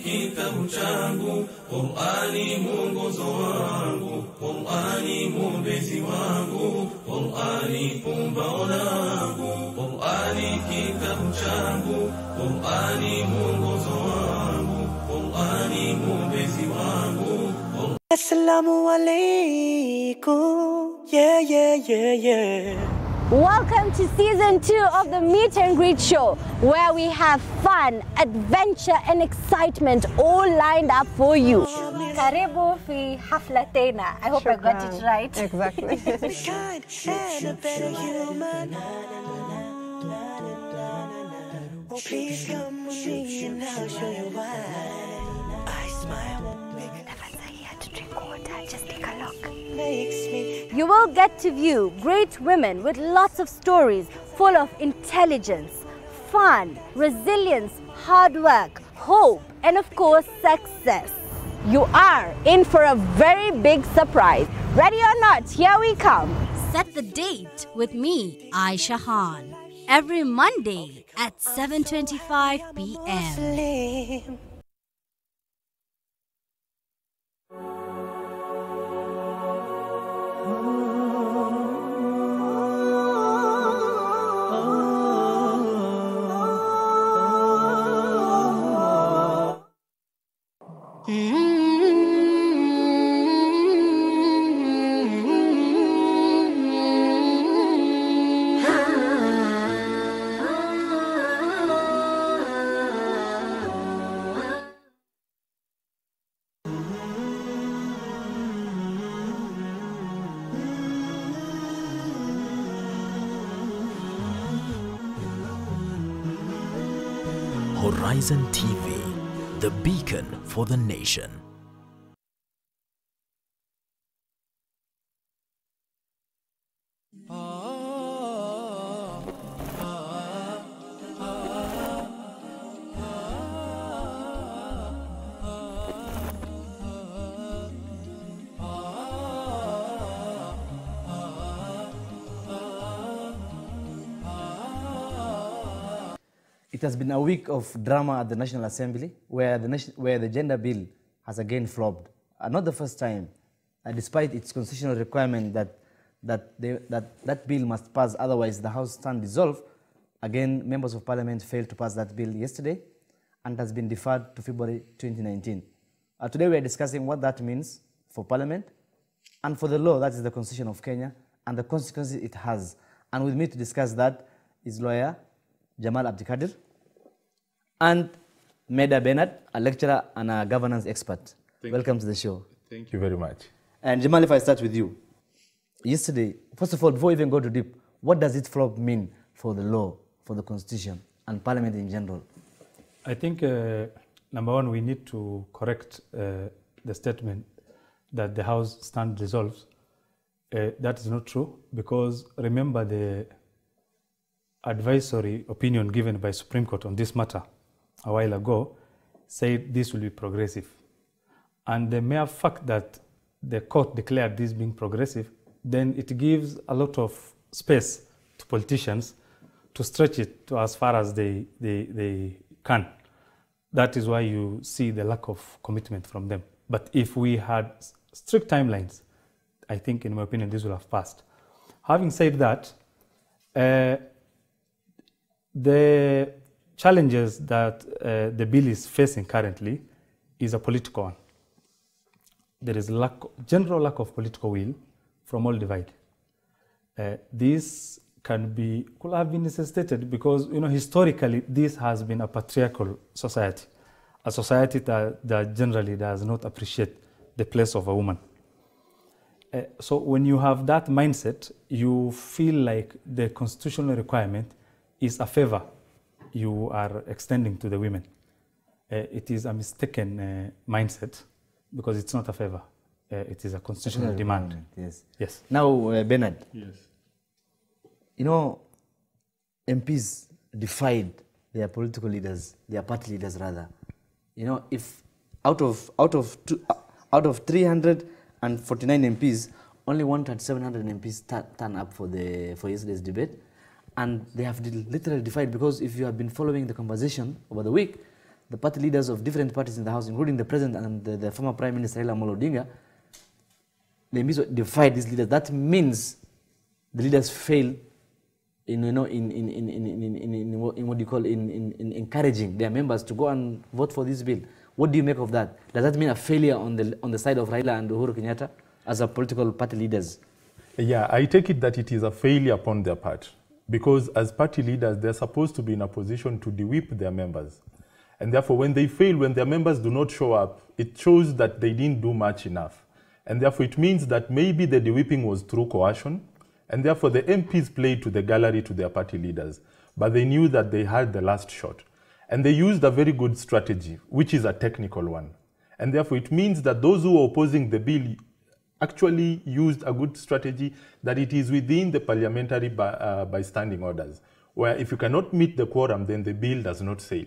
kitabu changu, Qur'ani mwongozo wangu, Qur'ani mwombezi wangu, Qur'ani pumbao langu, Qur'ani kitabu changu, Qur'ani mwongozo wangu, Qur'ani mwombezi wangu. Assalamu alaikum. Yeah. Welcome to season 2 of the Meet and Greet Show, where we have fun, adventure and excitement all lined up for you. Karibu fi hafla tena. I hope I got it right. Exactly. And a better human. Oh, please come with me and I'll show you why. I smile. Never say you had to drink water. Just take a look. Makes me. You will get to view great women with lots of stories full of intelligence, fun, resilience, hard work, hope, and of course, success. You are in for a very big surprise. Ready or not, here we come. Set the date with me, Aisha Khan, every Monday at 7:25 p.m. Muslim. Horizon TV, the beacon for the nation. It has been a week of drama at the National Assembly where the gender bill has again flopped. Not the first time, despite its constitutional requirement that bill must pass, otherwise the House stand dissolved. Again, members of Parliament failed to pass that bill yesterday and has been deferred to February 2019. Today we are discussing what that means for Parliament and for the law, that is the Constitution of Kenya, and the consequences it has. And with me to discuss that is lawyer Jamal Abdikadir and Meda Bernard, a lecturer and a governance expert. Welcome to the show. Thank you very much. And Jamal, if I start with you. Yesterday, first of all, before we even go to deep, what does it flop mean for the law, for the Constitution, and Parliament in general? I think, number one, we need to correct the statement that the House stand dissolves. That is not true, because remember the advisory opinion given by Supreme Court on this matter a while ago said this will be progressive. And the mere fact that the court declared this being progressive, then it gives a lot of space to politicians to stretch it to as far as they can. That is why you see the lack of commitment from them. But if we had strict timelines, I think, in my opinion, this would have passed. Having said that, the challenges that the bill is facing currently is a political one. There is general lack of political will from all divide. This could have been necessitated because, historically, this has been a patriarchal society, a society that generally does not appreciate the place of a woman. So when you have that mindset, you feel like the constitutional requirement is a favor you are extending to the women. It is a mistaken mindset because it's not a favor. It is a constitutional demand. Yes. Now, Bernard. Yes. MPs defied their political leaders, their party leaders rather. If out of 349 MPs, only 1,700 MPs turn up for yesterday's debate, and they have literally defied, because if you have been following the conversation over the week, the party leaders of different parties in the House, including the President and the former Prime Minister Raila Amolo Odinga, they defied these leaders. That means the leaders fail in what you call in encouraging their members to go and vote for this bill. What do you make of that? Does that mean a failure on the side of Raila and Uhuru Kenyatta as a political party leaders? Yeah, I take it that it is a failure upon their part, because as party leaders, they're supposed to be in a position to de-whip their members. And therefore, when they fail, when their members do not show up, it shows that they didn't do much enough. And therefore, it means that maybe the de-whipping was through coercion, and therefore the MPs played to the gallery to their party leaders. But they knew that they had the last shot. And they used a very good strategy, which is a technical one. And therefore, it means that those who are opposing the bill actually used a good strategy, that it is within the parliamentary by standing orders, where if you cannot meet the quorum, then the bill does not sail.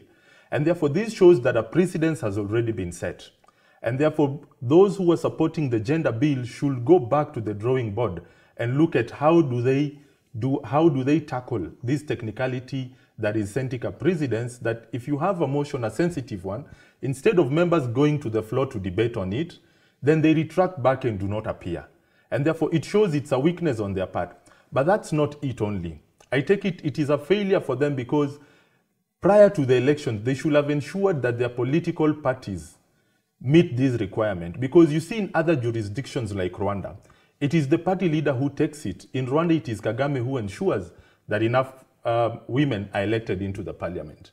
And therefore, this shows that a precedent has already been set. And therefore, those who are supporting the gender bill should go back to the drawing board and look at how do they tackle this technicality that is setting a precedence, that if you have a motion, a sensitive one, instead of members going to the floor to debate on it, then they retract back and do not appear. And therefore, it shows it's a weakness on their part. But that's not it only. I take it is a failure for them, because prior to the election, they should have ensured that their political parties meet this requirement. Because you see in other jurisdictions like Rwanda, it is the party leader who takes it. In Rwanda, it is Kagame who ensures that enough women are elected into the parliament.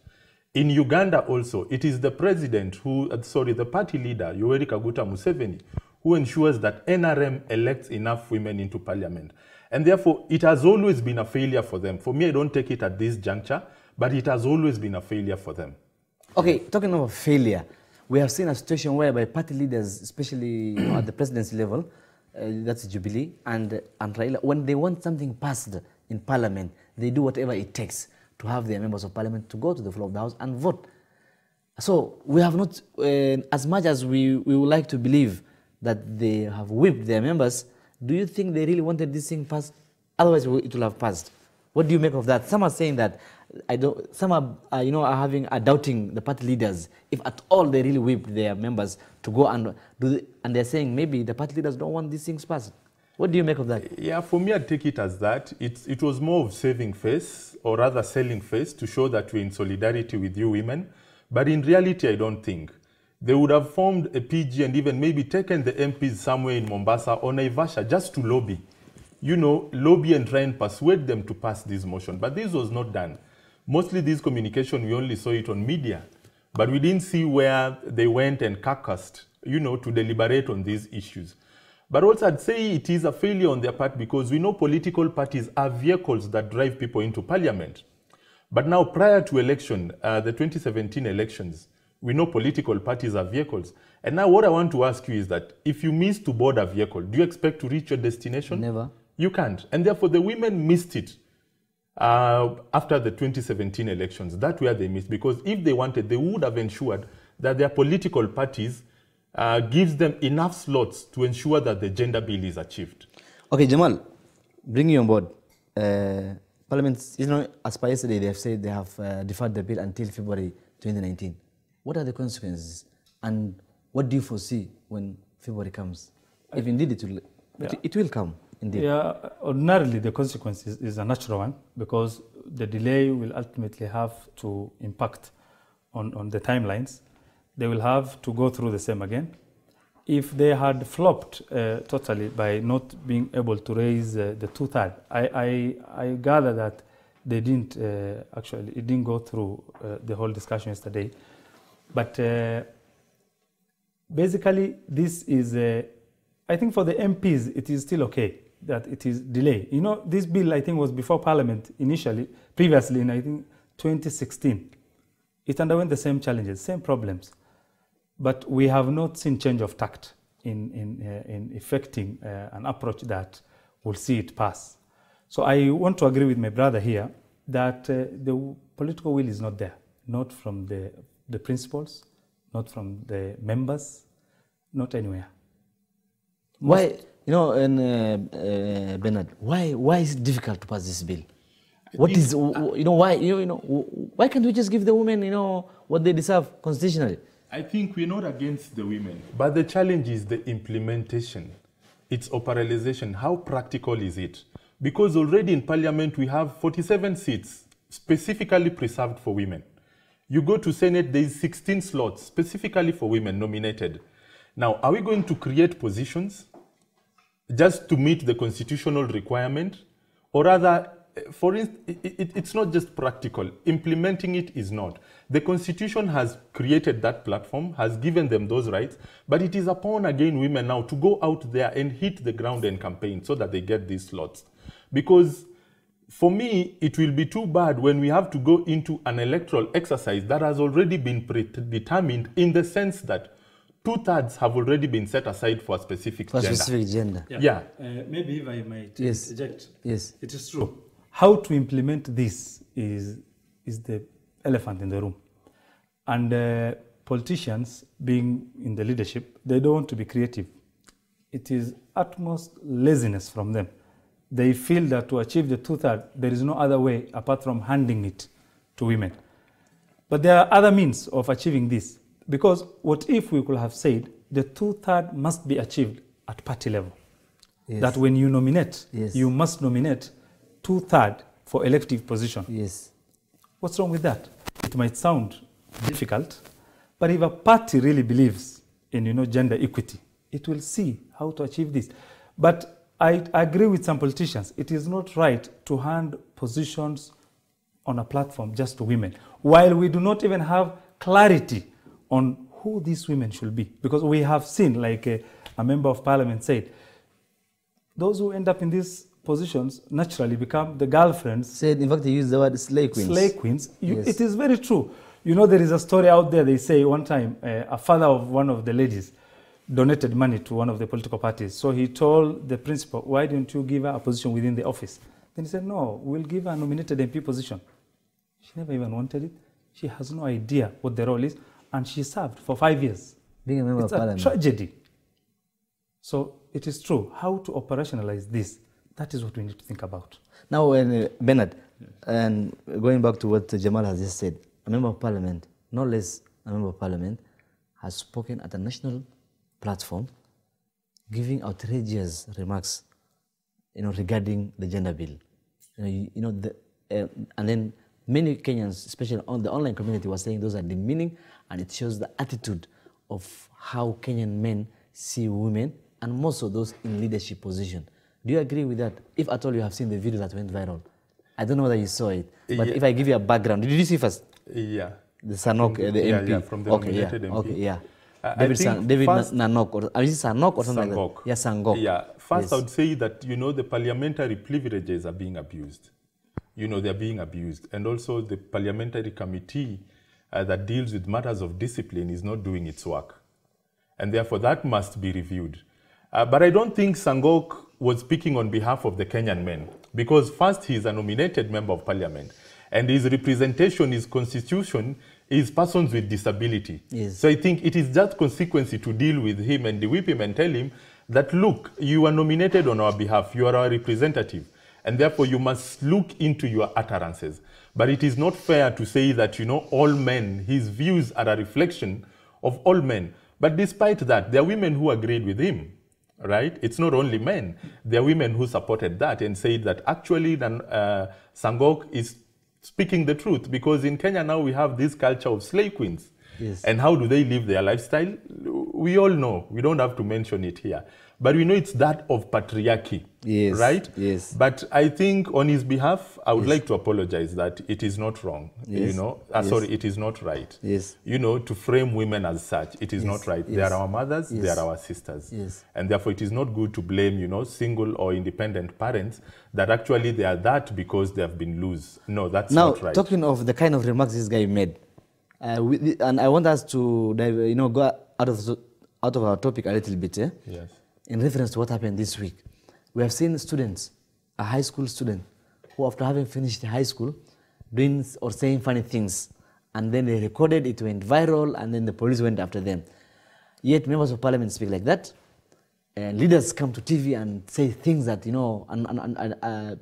In Uganda also, it is the president the party leader, Yoweri Kaguta Museveni, who ensures that NRM elects enough women into parliament. And therefore, it has always been a failure for them. For me, I don't take it at this juncture, but it has always been a failure for them. Okay, talking about failure, we have seen a situation whereby party leaders, especially at the presidency level, that's Jubilee, and Raila, when they want something passed in parliament, they do whatever it takes to have their members of parliament to go to the floor of the house and vote. So we have not, as much as we would like to believe that they have whipped their members, do you think they really wanted this thing passed? Otherwise, it will have passed. What do you make of that? Some are saying that some are doubting the party leaders, if at all they really whipped their members to go and and they're saying maybe the party leaders don't want these things passed. What do you make of that? Yeah, for me, I take it as that. It was more of saving face, or rather selling face, to show that we're in solidarity with you women. But in reality, I don't think. They would have formed a PG and even maybe taken the MPs somewhere in Mombasa or Naivasha just to lobby. Lobby and try and persuade them to pass this motion. But this was not done. Mostly this communication, we only saw it on media. But we didn't see where they went and caucused, to deliberate on these issues. But also I'd say it is a failure on their part, because we know political parties are vehicles that drive people into parliament. But now, prior to election, the 2017 elections, we know political parties are vehicles. And now what I want to ask you is that if you miss to board a vehicle, do you expect to reach your destination? Never. You can't. And therefore, the women missed it after the 2017 elections. That's where they missed. Because if they wanted, they would have ensured that their political parties gives them enough slots to ensure that the gender bill is achieved. Okay, Jamal, bring you on board. Parliament, as per yesterday, they have said they have deferred the bill until February 2019. What are the consequences, and what do you foresee when February comes? If indeed it will come, indeed. Yeah, ordinarily the consequence is a natural one, because the delay will ultimately have to impact on the timelines. They will have to go through the same again. If they had flopped totally by not being able to raise the two-thirds, I gather that they didn't it didn't go through the whole discussion yesterday. But basically, this is, I think for the MPs, it is still okay that it is delayed. This bill, I think, was before Parliament previously in, I think, 2016. It underwent the same challenges, same problems. But we have not seen change of tact in effecting an approach that will see it pass. So I want to agree with my brother here that the political will is not there, not from the principals, not from the members, not anywhere. Why, Bernard, why is it difficult to pass this bill? What is, why can't we just give the women, what they deserve constitutionally? I think we're not against the women, but the challenge is the implementation, its operationalization. How practical is it? Because already in Parliament we have 47 seats specifically preserved for women. You go to Senate, there is 16 slots specifically for women nominated. Now, are we going to create positions just to meet the constitutional requirement? Or rather, for instance, it's not just practical. Implementing it is not. The Constitution has created that platform, has given them those rights, but it is upon, again, women now to go out there and hit the ground and campaign so that they get these slots. Because for me, it will be too bad when we have to go into an electoral exercise that has already been predetermined in the sense that 2/3 have already been set aside for a specific gender. Specific gender. Yeah. Maybe if I might interject. Yes. It is true. How to implement this is the elephant in the room. And politicians, being in the leadership, they don't want to be creative. It is utmost laziness from them. They feel that to achieve the 2/3, there is no other way apart from handing it to women. But there are other means of achieving this. Because what if we could have said the 2/3 must be achieved at party level? Yes. That when you nominate, you must nominate 2/3 for elective position. Yes. What's wrong with that? It might sound difficult, but if a party really believes in gender equity, it will see how to achieve this. But I agree with some politicians. It is not right to hand positions on a platform just to women, while we do not even have clarity on who these women should be. Because we have seen, like a member of parliament said, those who end up in these positions naturally become the girlfriends. Said, in fact, he used the word slay queens. Slay queens. It is very true. There is a story out there, they say one time, a father of one of the ladies donated money to one of the political parties. So he told the principal, why don't you give her a position within the office? Then he said, no, we'll give her a nominated MP position. She never even wanted it. She has no idea what the role is. And she served for 5 years. Being a member of parliament. It's a tragedy. So it is true. How to operationalize this, that is what we need to think about. Now, Bernard, and going back to what Jamal has just said, a member of parliament, no less a member of parliament, has spoken at a national platform, giving outrageous remarks, regarding the gender bill. And then many Kenyans, especially on the online community, were saying those are demeaning, and it shows the attitude of how Kenyan men see women, and more so those in leadership position. Do you agree with that? If at all you have seen the video that went viral, I don't know whether you saw it, but if I give you a background, did you see first? Yeah. The Sanok, the MP. Yeah, from the nominated MP. Okay, yeah. David Nanok, or is it Sanok or something like that? Yeah, Sangok. Yeah, first I would say that, the parliamentary privileges are being abused. They're being abused. And also the parliamentary committee that deals with matters of discipline is not doing its work. And therefore that must be reviewed. But I don't think Sangok was speaking on behalf of the Kenyan men, because first he is a nominated member of parliament, and his representation, his constitution, is persons with disability. Yes. So I think it is just consequency to deal with him and whip him and tell him that, look, you are nominated on our behalf, you are our representative, and therefore you must look into your utterances. But it is not fair to say that, all men, his views are a reflection of all men. But despite that, there are women who agreed with him, right? It's not only men. There are women who supported that and said that actually Sangok is speaking the truth, because in Kenya now we have this culture of slay queens. Yes. And how do they live their lifestyle? We all know. We don't have to mention it here. But we know it's that of patriarchy, yes, right? Yes. But I think on his behalf, I would like to apologize that it is not wrong, yes. Sorry, it is not right. Yes. To frame women as such, it is not right. Yes. They are our mothers, yes. they are our sisters. Yes. And therefore it is not good to blame, single or independent parents that actually they are that because they have been loose. No, that's not right. Now, talking of the kind of remarks this guy made, and I want us to, go out of our topic a little bit, eh? Yes. In reference to what happened this week. We have seen students, a high school student, who after having finished high school, doing or saying funny things, and then they recorded, it went viral, and then the police went after them. Yet members of parliament speak like that, and leaders come to TV and say things that,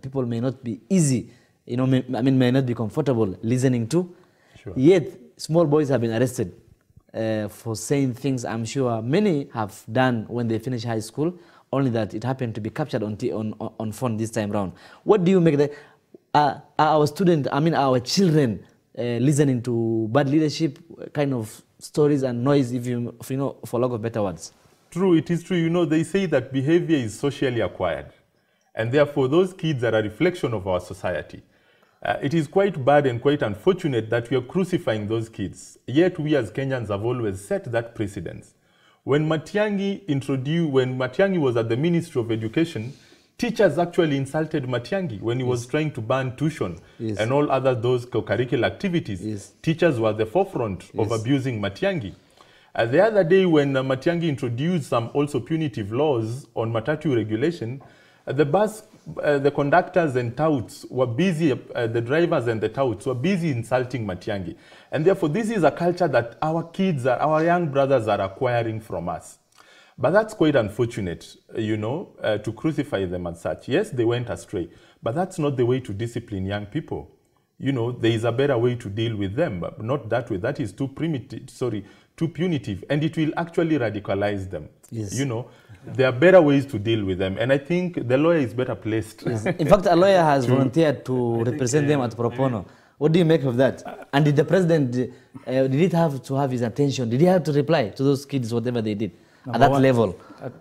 people may not be easy may not be comfortable listening to. Sure. Yet, small boys have been arrested for saying things I'm sure many have done when they finish high school, only that it happened to be captured on phone this time round. What do you make that? Are our our children listening to bad leadership kind of stories and noise, for lack of better words? True, it is true. They say that behavior is socially acquired. And therefore, those kids are a reflection of our society. It is quite bad and quite unfortunate that we are crucifying those kids. Yet we as Kenyans have always set that precedence. When Matiang'i was at the Ministry of Education, teachers actually insulted Matiang'i when he was trying to ban tuition and all other those co-curricular activities. Teachers were at the forefront of abusing Matiang'i. The other day when Matiang'i introduced some also punitive laws on matatu regulation, the conductors and touts were busy, the drivers and the touts were busy insulting Matiang'i. And therefore, this is a culture that our kids, our young brothers are acquiring from us. But that's quite unfortunate, to crucify them as such. Yes, they went astray, but that's not the way to discipline young people. There is a better way to deal with them, but not that way. That is too punitive, and it will actually radicalize them. Yes. There are better ways to deal with them, and I think the lawyer is better placed. Yes. In fact, a lawyer has volunteered to represent them at pro bono. What do you make of that? And did the president, did it have to have his attention? Did he have to reply to those kids, whatever they did, at that level?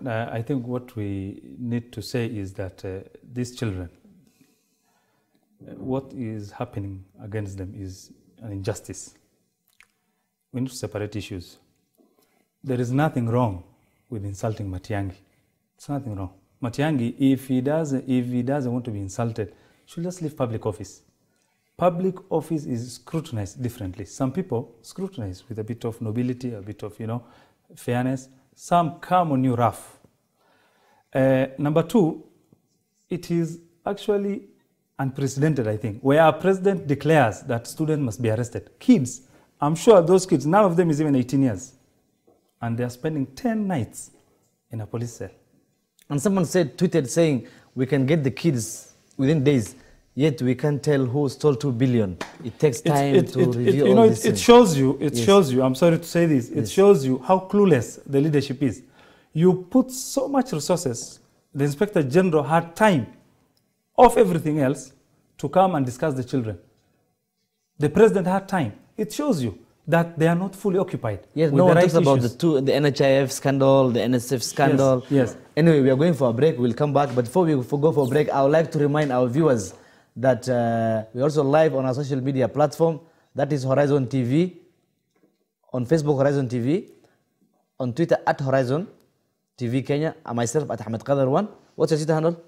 I think what we need to say is that these children, what is happening against them is an injustice. We need to separate issues. There is nothing wrong with insulting Matiang'i. It's nothing wrong. Matiang'i, if he doesn't want to be insulted, should just leave public office. Public office is scrutinized differently. Some people scrutinize with a bit of nobility, a bit of fairness. Some come on you rough. Number two, it is actually unprecedented, I think, where our president declares that students must be arrested. Kids, I'm sure those kids, none of them is even 18 years. And they are spending 10 nights in a police cell. And someone tweeted saying, we can get the kids within days, yet we can't tell who stole 2 billion. It takes time to review all this. It shows you, I'm sorry to say this, it shows you how clueless the leadership is. You put so much resources, the Inspector General had time off everything else to come and discuss the children. The president had time. It shows you that they are not fully occupied. Yes, no one talks about the NHIF scandal, the NSF scandal. Yes. Anyway, we are going for a break. We'll come back. But before we go for a break, I would like to remind our viewers that we're also live on our social media platform. That is Horizon TV. On Facebook, Horizon TV. On Twitter, @Horizon TV Kenya. And myself, @AhmedQadar1. What's your Twitter handle?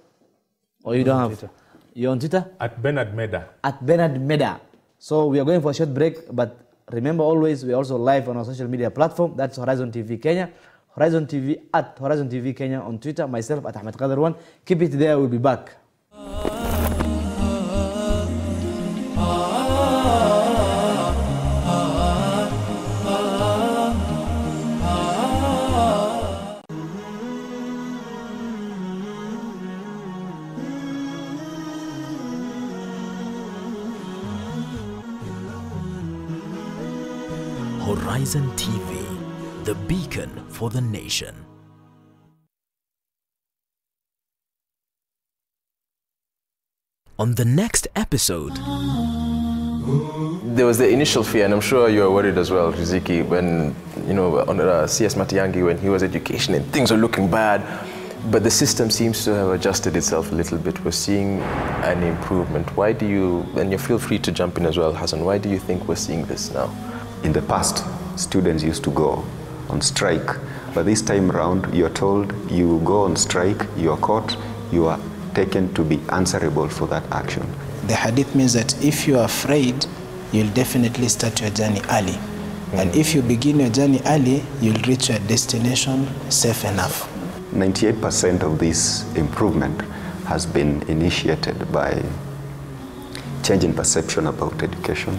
Or you don't have? Twitter. You're on Twitter? @BernardMeda. @BernardMeda. So we are going for a short break, but remember always, we're also live on our social media platform. That's Horizon TV Kenya. Horizon TV, @Horizon TV Kenya on Twitter. Myself, @AhmedQadar1. Keep it there. We'll be back. Horizon TV, the beacon for the nation. On the next episode, there was the initial fear, and I'm sure you were worried as well, Riziki, when, on CS Matiang'i, when he was education and things were looking bad, but the system seems to have adjusted itself a little bit. We're seeing an improvement. Why do you, and you feel free to jump in as well, Hassan, why do you think we're seeing this now? In the past, students used to go on strike, but this time around, you're told you go on strike, you are caught, you are taken to be answerable for that action. The hadith means that if you are afraid, you'll definitely start your journey early. And if you begin your journey early, you'll reach your destination safe enough. 98% of this improvement has been initiated by changing perception about education.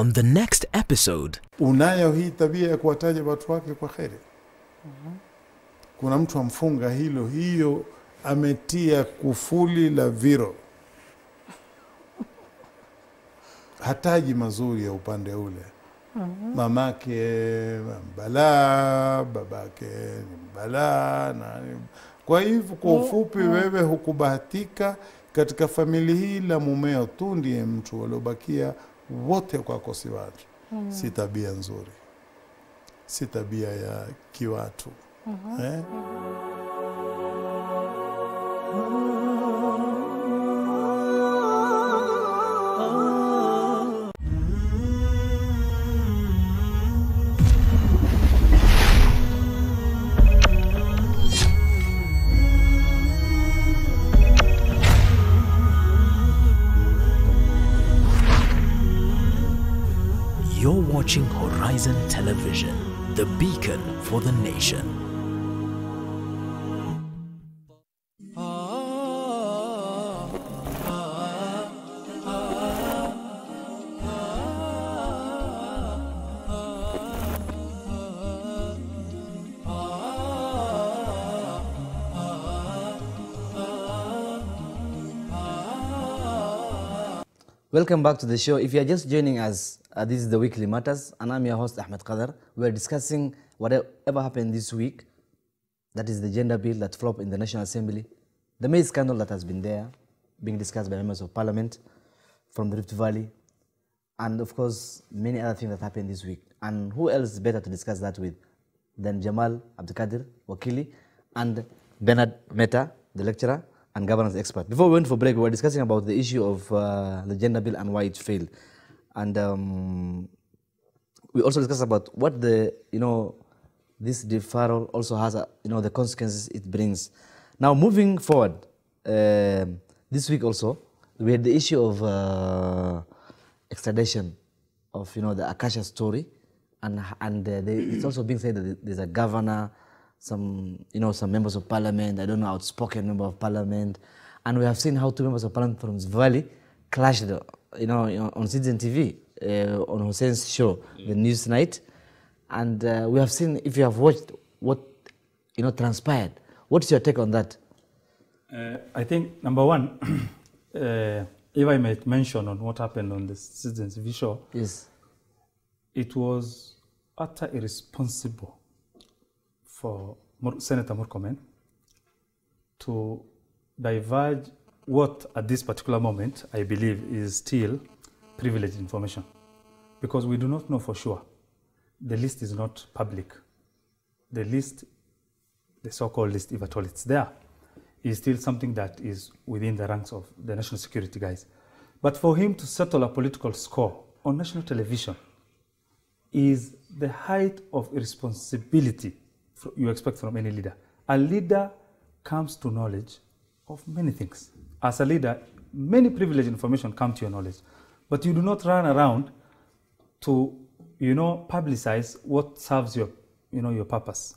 on the next episode. Unayo hii tabia ya kuwataja watu wake kwa kheri. Kuna mtu amfunga hilo, hiyo ametia kufuli la viro. Hataji mazuri ya upande ule. Mamake mbala, babake mbala. Kwa hivyo kwa ufupi wewe hukubahatika katika famili hii la mumeo tu ndiye mtu waliobakia wote kwa kosi watu. Si tabia nzuri. Si tabia ya kiwatu. You're watching Horizon Television, the beacon for the nation. Welcome back to the show. If you are just joining us, this is the Weekly Matters, and I'm your host, Ahmed Qadar. We're discussing whatever happened this week. That is the gender bill that flopped in the National Assembly. The main scandal that has been there, being discussed by members of parliament from the Rift Valley, and of course, many other things that happened this week. And who else is better to discuss that with than Jamal Abdulkadir, Wakili, and Bernard Meta, the lecturer and governance expert. Before we went for break, we were discussing about the issue of the gender bill and why it failed. And we also discussed about what the, this deferral also has, the consequences it brings. Now, moving forward, this week also, we had the issue of extradition of, the Akasha story. And it's also being said that there's a governor, some members of parliament, I don't know, outspoken member of parliament. And we have seen how two members of parliament from this valley clashed, on Citizen TV, on Hussein's show, the News Night. And we have seen, if you have watched what, transpired. What's your take on that? I think, number one, if I may mention on what happened on the Citizen TV show, yes, it was utter irresponsible for Senator Murkomen to diverge what at this particular moment I believe is still privileged information, because we do not know for sure. The list is not public. The list, the so-called list, if at all it's there, is still something that is within the ranks of the national security guys. But for him to settle a political score on national television is the height of irresponsibility you expect from any leader. A leader comes to knowledge of many things. As a leader, many privileged information come to your knowledge, but you do not run around to, publicize what serves your, your purpose.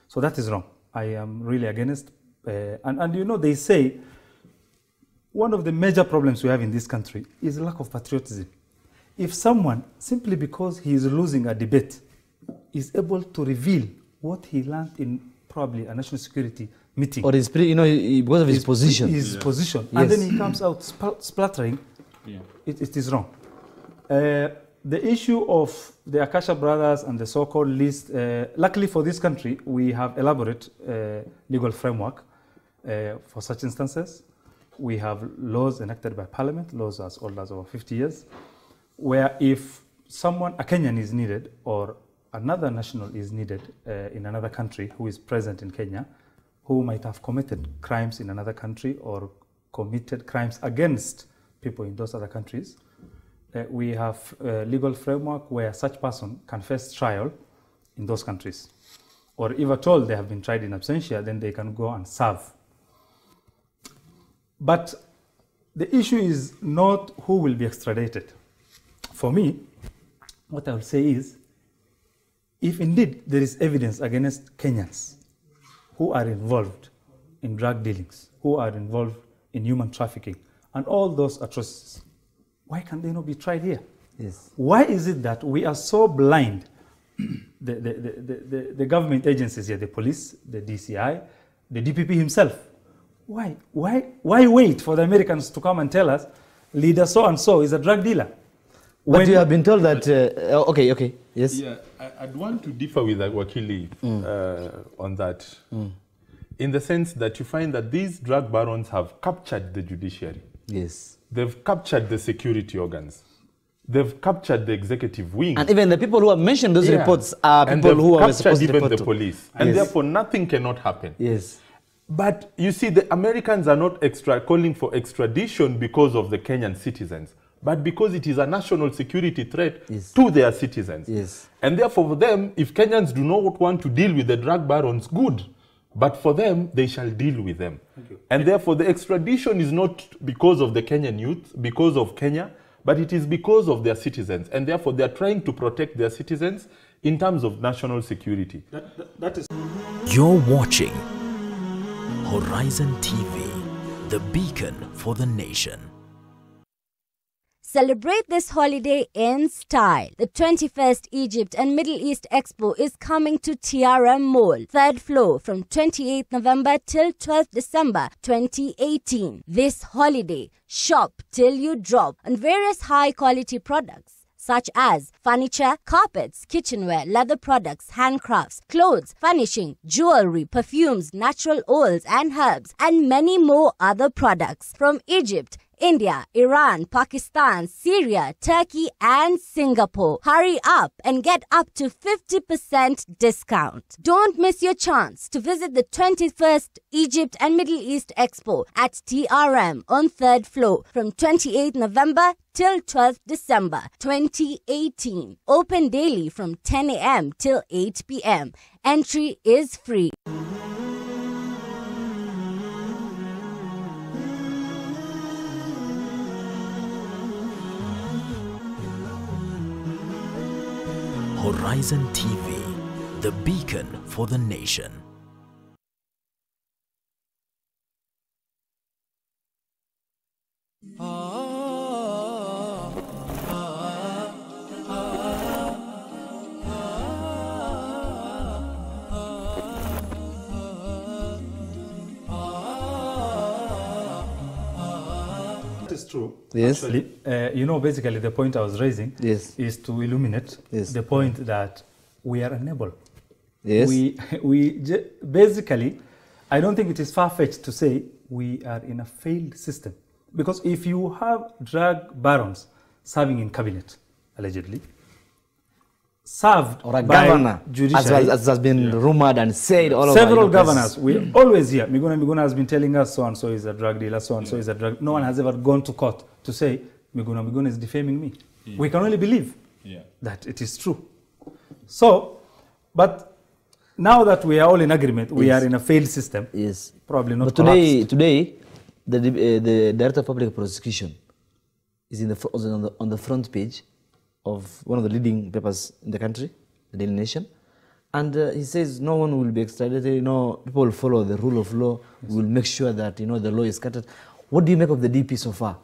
So that is wrong. I am really against, and they say one of the major problems we have in this country is lack of patriotism. If someone, simply because he is losing a debate, is able to reveal what he learned in probably a national security meeting, or his, because of his position, yes, and then he comes out spluttering, it is wrong. The issue of the Akasha brothers and the so-called list, luckily for this country, we have elaborate legal framework for such instances. We have laws enacted by Parliament, laws as old as over 50 years, where if someone, a Kenyan is needed, or another national is needed in another country who is present in Kenya, who might have committed crimes in another country or committed crimes against people in those other countries, we have a legal framework where such person can face trial in those countries. Or if at all they have been tried in absentia, then they can go and serve. But the issue is not who will be extradited. For me, what I will say is, if indeed there is evidence against Kenyans who are involved in drug dealings, who are involved in human trafficking, and all those atrocities, why can they not be tried here? Yes. Why is it that we are so blind, the government agencies here, the police, the DCI, the DPP himself? Why wait for the Americans to come and tell us, leader so-and-so is a drug dealer? But you have been told that, okay, yes. Yeah, I'd want to differ with Wakili on that. In the sense that you find that these drug barons have captured the judiciary. Yes. They've captured the security organs. They've captured the executive wing. And even the people who have mentioned those reports are people who are supposed to report even the police. And therefore, nothing cannot happen. Yes. But you see, the Americans are not calling for extradition because of the Kenyan citizens, but because it is a national security threat to their citizens. Yes. And therefore, for them, if Kenyans do not want to deal with the drug barons, good. But for them, they shall deal with them. And therefore, the extradition is not because of the Kenyan youth, because of Kenya, but it is because of their citizens. And therefore, they are trying to protect their citizens in terms of national security. That is. You're watching Horizon TV, the beacon for the nation. Celebrate this holiday in style. The 21st Egypt and Middle East Expo is coming to TRM Mall, 3rd floor, from 28th November till 12th December 2018. This holiday, shop till you drop on various high-quality products such as furniture, carpets, kitchenware, leather products, handcrafts, clothes, furnishing, jewelry, perfumes, natural oils and herbs, and many more other products from Egypt, India, Iran, Pakistan, Syria, Turkey and Singapore. Hurry up and get up to 50% discount. Don't miss your chance to visit the 21st Egypt and Middle East Expo at TRM on 3rd floor from 28th November till 12th December 2018. Open daily from 10 a.m. till 8 p.m. Entry is free. Horizon TV, the beacon for the nation. That is true. Yes. Actually, basically the point I was raising is to illuminate the point that we are unable. Yes. Basically, I don't think it is far-fetched to say we are in a failed system. Because if you have drug barons serving in cabinet, allegedly, served or a by governor, as has been rumored and said all over. Several governors, we always hear, Miguna has been telling us so-and-so is a drug dealer, so-and-so is a drug. No one has ever gone to court to say, Miguna is defaming me. We can only believe that it is true. So, but now that we are all in agreement, we are in a failed system. Yes. Probably not. But today, the Director of Public Prosecution is on the front page of one of the leading papers in the country, the Daily Nation, and he says no one will be extradited. People will follow the rule of law. We will make sure that the law is scattered. What do you make of the DP so far?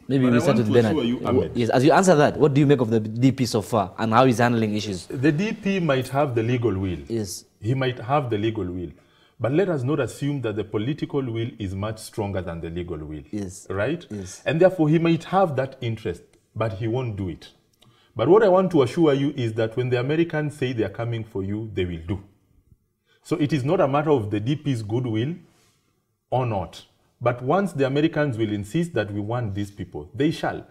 Maybe we start with Bernard. Yes, as you answer that, what do you make of the DP so far and how he's handling issues? The DP might have the legal will. Yes. He might have the legal will. But let us not assume that the political will is much stronger than the legal will. Yes. Right? Yes. And therefore, he might have that interest, but he won't do it. But what I want to assure you is that when the Americans say they are coming for you, they will do. So it is not a matter of the DP's goodwill or not. But once the Americans will insist that we want these people, they shall.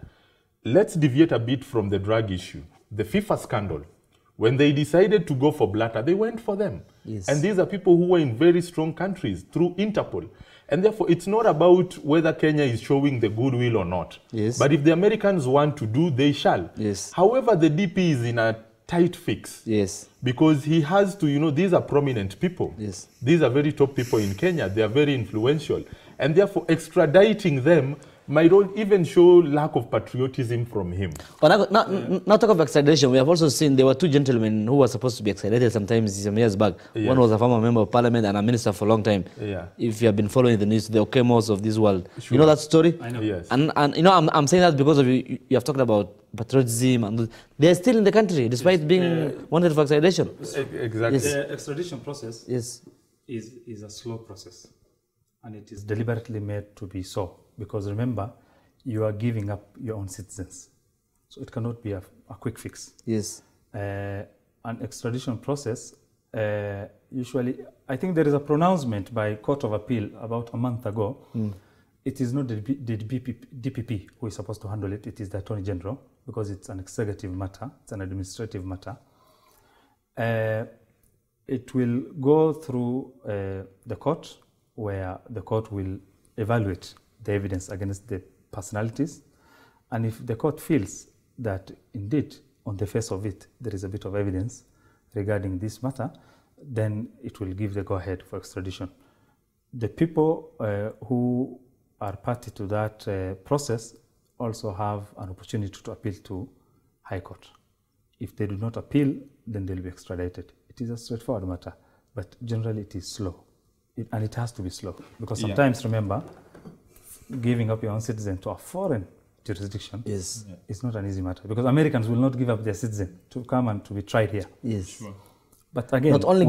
Let's deviate a bit from the drug issue. The FIFA scandal. When they decided to go for Blatter, they went for them. Yes. And these are people who were in very strong countries through Interpol. And therefore, it's not about whether Kenya is showing the goodwill or not. Yes. But if the Americans want to do, they shall. Yes. However, the DP is in a tight fix. Yes. Because he has to, these are prominent people. Yes. These are very top people in Kenya. They are very influential. And therefore, extraditing them might even show lack of patriotism from him. But now talk of extradition. We have also seen there were two gentlemen who were supposed to be extradited some years back. Yes. One was a former member of parliament and a minister for a long time. Yeah. If you have been following the news, the Okemos of this world. Sure. You know that story? I know. Yes. And you know, I'm saying that because of you have talked about patriotism and they're still in the country despite being wanted for extradition. Exactly. Yes. The extradition process is a slow process, and it is deliberately made to be so, because remember, you are giving up your own citizens, so it cannot be a quick fix. Yes. An extradition process, usually, I think there is a pronouncement by Court of Appeal about a month ago. It is not the DPP who is supposed to handle it, it is the Attorney General, because it's an executive matter, it's an administrative matter. It will go through the court, where the court will evaluate the evidence against the personalities. And if the court feels that indeed, on the face of it, there is a bit of evidence regarding this matter, then it will give the go-ahead for extradition. The people who are party to that process also have an opportunity to appeal to High Court. If they do not appeal, then they'll be extradited. It is a straightforward matter, but generally it is slow. And it has to be slow, because sometimes, remember, giving up your own citizen to a foreign jurisdiction is not an easy matter, because Americans will not give up their citizen to come and to be tried here. Yes. Sure. But again, not only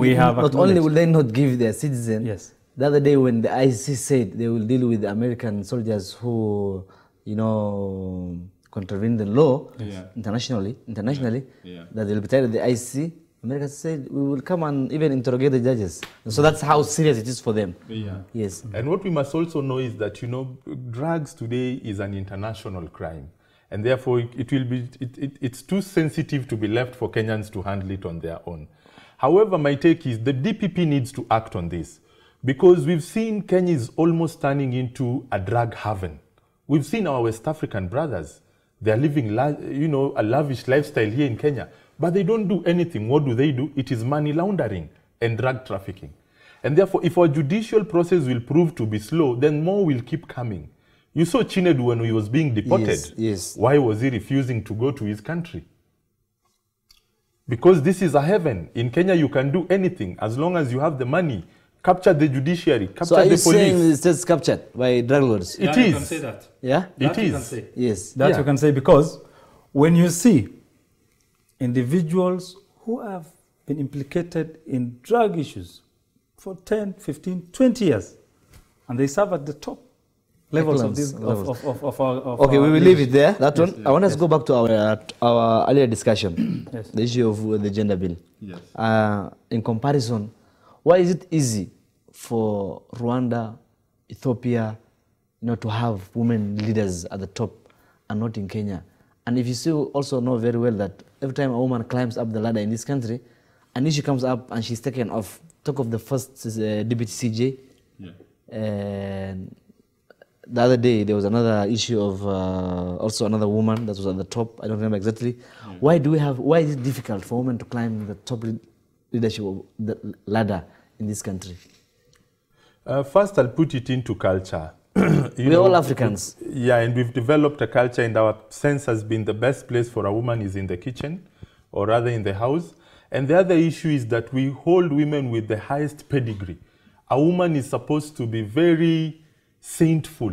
will they not give their citizen. Yes. The other day when the ICC said they will deal with the American soldiers who, you know, contravene the law internationally, that they'll be tied to the ICC. America said we will come and even interrogate the judges. So that's how serious it is for them. Yeah. Yes. And what we must also know is that, you know, drugs today is an international crime. And therefore, it's too sensitive to be left for Kenyans to handle it on their own. However, my take is the DPP needs to act on this, because we've seen Kenya is almost turning into a drug haven. We've seen our West African brothers. They're living, you know, a lavish lifestyle here in Kenya, but they don't do anything. What do? It is money laundering and drug trafficking. And therefore, if our judicial process will prove to be slow, then more will keep coming. You saw Chinedu when he was being deported. Yes. Why was he refusing to go to his country? Because this is a heaven. In Kenya, you can do anything as long as you have the money. Capture the judiciary, capture the police. So are you saying it's just captured by drug lords? It is. You can say that. Yeah? That it you is. can say. Yes. That you can say, because when you see individuals who have been implicated in drug issues for 10, 15, 20 years, and they serve at the top levels of this of okay, we will leave it there. That one. I want us to go back to our earlier discussion, the issue of the gender bill. Yes. In comparison, why is it easy for Rwanda, Ethiopia, you know, to have women leaders at the top and not in Kenya? And if you still also know very well that every time a woman climbs up the ladder in this country, an issue comes up and she's taken off. Talk of the first deputy CJ. Yeah. And the other day there was another issue of also another woman that was at the top. I don't remember exactly. Yeah. Why is it difficult for women to climb the top leadership of the ladder in this country? First, I'll put it into culture. We're all Africans. Yeah, and we've developed a culture, and our sense has been the best place for a woman is in the kitchen, or rather in the house. And the other issue is that we hold women with the highest pedigree. A woman is supposed to be very saintful,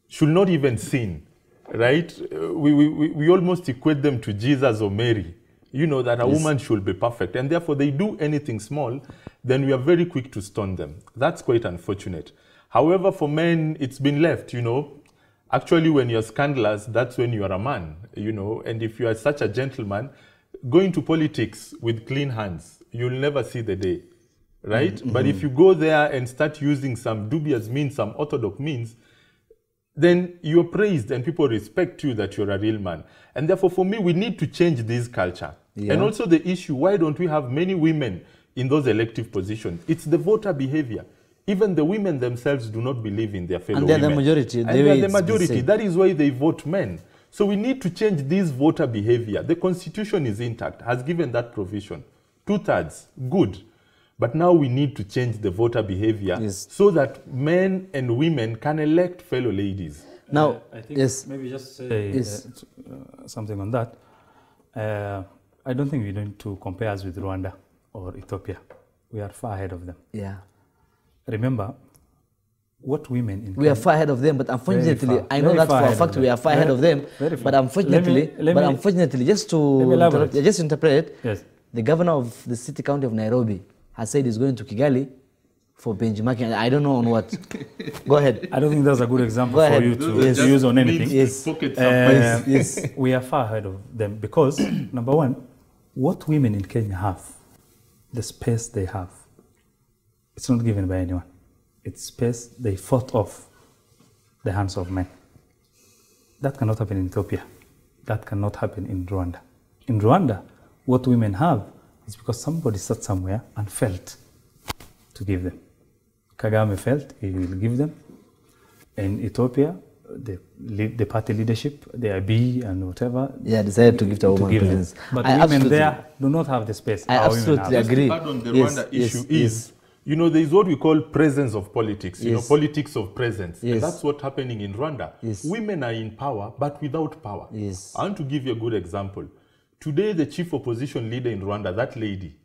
should not even sin, right? We almost equate them to Jesus or Mary. You know, that a woman should be perfect, and therefore they do anything small, then we are very quick to stone them. That's quite unfortunate. However, for men, it's been left, you know. Actually, when you're scandalous, that's when you are a man, you know. And if you are such a gentleman, go into politics with clean hands, you'll never see the day, right? Mm-hmm. But if you go there and start using some dubious means, some orthodox means, then you're praised and people respect you that you're a real man. And therefore, for me, we need to change this culture. Yeah. And also the issue, why don't we have many women in those elective positions? It's the voter behavior. Even the women themselves do not believe in their fellow women. And they're the majority. And they're the majority. That is why they vote men. So we need to change this voter behavior. The constitution is intact, has given that provision. 2/3, good. But now we need to change the voter behavior so that men and women can elect fellow ladies. Now, I think yes. maybe just say Yes. something on that. I don't think we need to compare us with Rwanda or Ethiopia. We are far ahead of them. Yeah. Remember, what women in We are far ahead of them, but unfortunately, I know that for a fact we are far ahead of them. But unfortunately, just to interpret, yes. The governor of the city county of Nairobi has said he's going to Kigali for benchmarking. I don't know on what. Go ahead. I don't think that's a good example for you to use on anything. Yes. Yes. We are far ahead of them because, number one, what women in Kenya have, the space they have, it's not given by anyone. It's space they fought off the hands of men. That cannot happen in Ethiopia. That cannot happen in Rwanda. In Rwanda, what women have is because somebody sat somewhere and felt to give them. Kagame felt he will give them. In Ethiopia, the party leadership, the Abiy and whatever, decided to give to a woman presidents. But women there do not have the space. I absolutely agree. Just to add on the Rwanda issue is, you know, there is what we call presence of politics, you know, politics of presence. And that's what's happening in Rwanda. Women are in power, but without power. I want to give you a good example. Today, the chief opposition leader in Rwanda, that lady,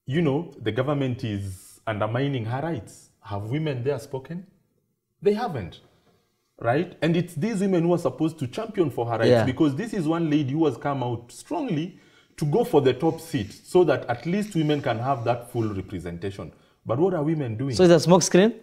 you know, the government is undermining her rights. Have women there spoken? They haven't, right? And it's these women who are supposed to champion for her rights because this is one lady who has come out strongly to go for the top seat so that at least women can have that full representation. But what are women doing? So it's a smoke screen?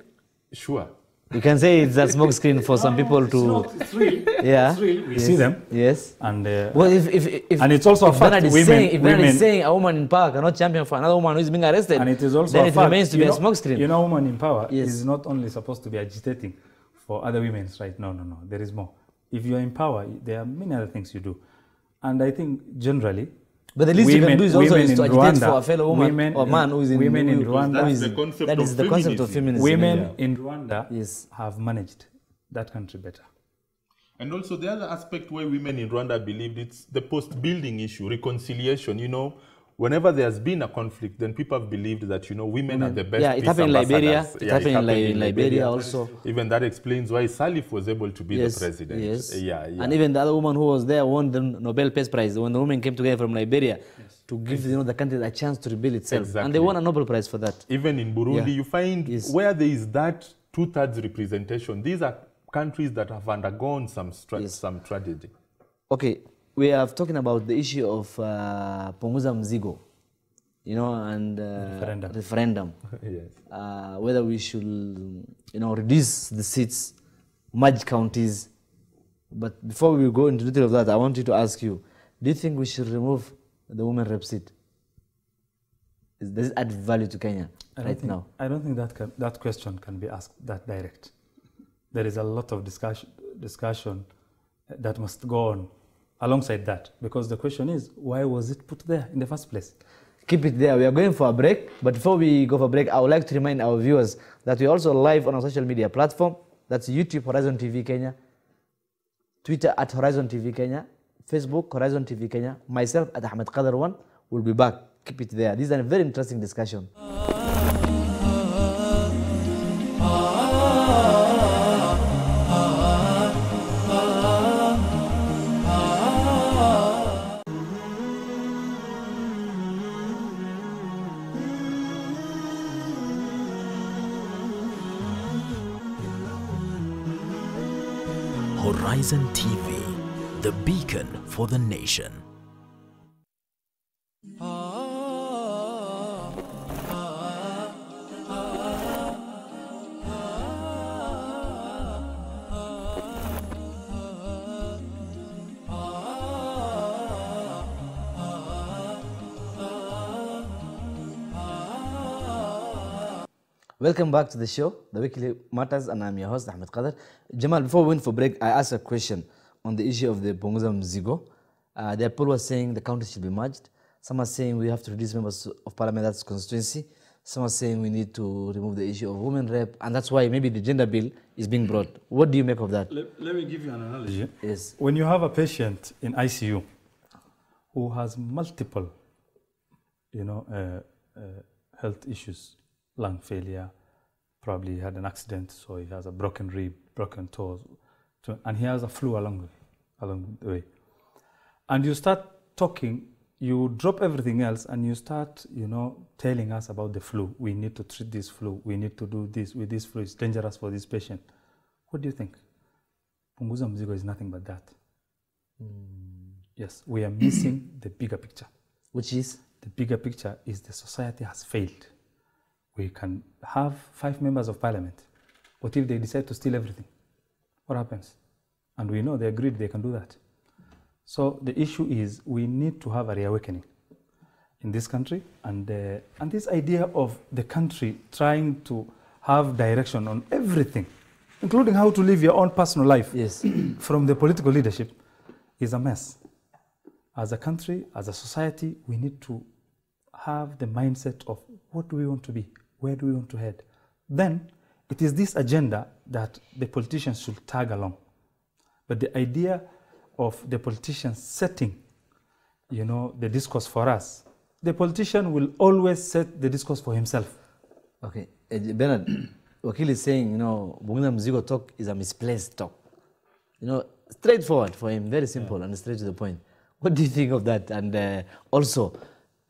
Sure. You can say it's a smoke screen for some people to... It's real. Yeah. It's real. We see them. Yes. And, well, if and it's also a fact Bernard is saying a woman in power cannot champion for another woman who is being arrested, and it is also then a it fact. remains to be a smoke screen. You know, a woman in power is not only supposed to be agitating for other women's right. No. There is more. If you are in power, there are many other things you do. And I think generally... But the least you can do is also to agitate for a fellow woman or man who is in women in Rwanda. That is the concept of feminism. Women in Rwanda have managed that country better. And also the other aspect where women in Rwanda believed it's the post-building issue, reconciliation. You know, whenever there's been a conflict, then people have believed that, you know, women are the best peace ambassadors. It happened in Liberia. It happened in Liberia also. Even that explains why Salif was able to be the president. Yes. And even the other woman who was there won the Nobel Peace Prize when the women came together from Liberia to give the country a chance to rebuild itself. Exactly. And they won a Nobel Prize for that. Even in Burundi, you find where there is that two-thirds representation, these are countries that have undergone some tragedy. Okay, we are talking about the issue of Punguza Mzigo, you know, and referendum. Whether we should, you know, reduce the seats, merge counties. But before we go into detail of that, I want you to ask you, do you think we should remove the women rep seat? Does it add value to Kenya now? I don't think that question can be asked that direct. There is a lot of discussion that must go on alongside that, because the question is, why was it put there in the first place? Keep it there. We are going for a break, but before we go for a break, I would like to remind our viewers that we are also live on our social media platform. That's YouTube, Horizontv Kenya, Twitter at Horizontv Kenya, Facebook, Horizontv Kenya, myself at Ahmed Qadar1 will be back. Keep it there. This is a very interesting discussion. Horizon TV, the beacon for the nation. Welcome back to the show, The Weekly Matters, and I'm your host, Ahmed Qadar. Jamal, before we went for break, I asked a question on the issue of the Punguza Mzigo. The poll was saying the counties should be merged. Some are saying we have to reduce members of parliament, that's constituency. Some are saying we need to remove the issue of women rep, and that's why maybe the gender bill is being brought. What do you make of that? Let me give you an analogy. Yes. When you have a patient in ICU who has multiple, health issues, lung failure, probably had an accident, so he has a broken rib, broken toes, and he has a flu along the way. And you start talking, you drop everything else and you start, telling us about the flu. We need to treat this flu. We need to do this with this flu. It's dangerous for this patient. What do you think? Punguza Mzigo is nothing but that. Yes, we are missing the bigger picture. Which is? The bigger picture is the society has failed. We can have 5 members of parliament. What if they decide to steal everything? What happens? And we know they agreed they can do that. So the issue is we need to have a reawakening in this country, and this idea of the country trying to have direction on everything, including how to live your own personal life, yes, from the political leadership, is a mess. As a country, as a society, we need to have the mindset of what do we want to be, where do we want to head. Then it is this agenda that the politicians should tag along. But the idea of the politicians setting, the discourse for us, the politician will always set the discourse for himself. Okay, Bernard, Wakil is saying, Punguza Mzigo talk is a misplaced talk. Straightforward for him, very simple and straight to the point. What do you think of that? And also,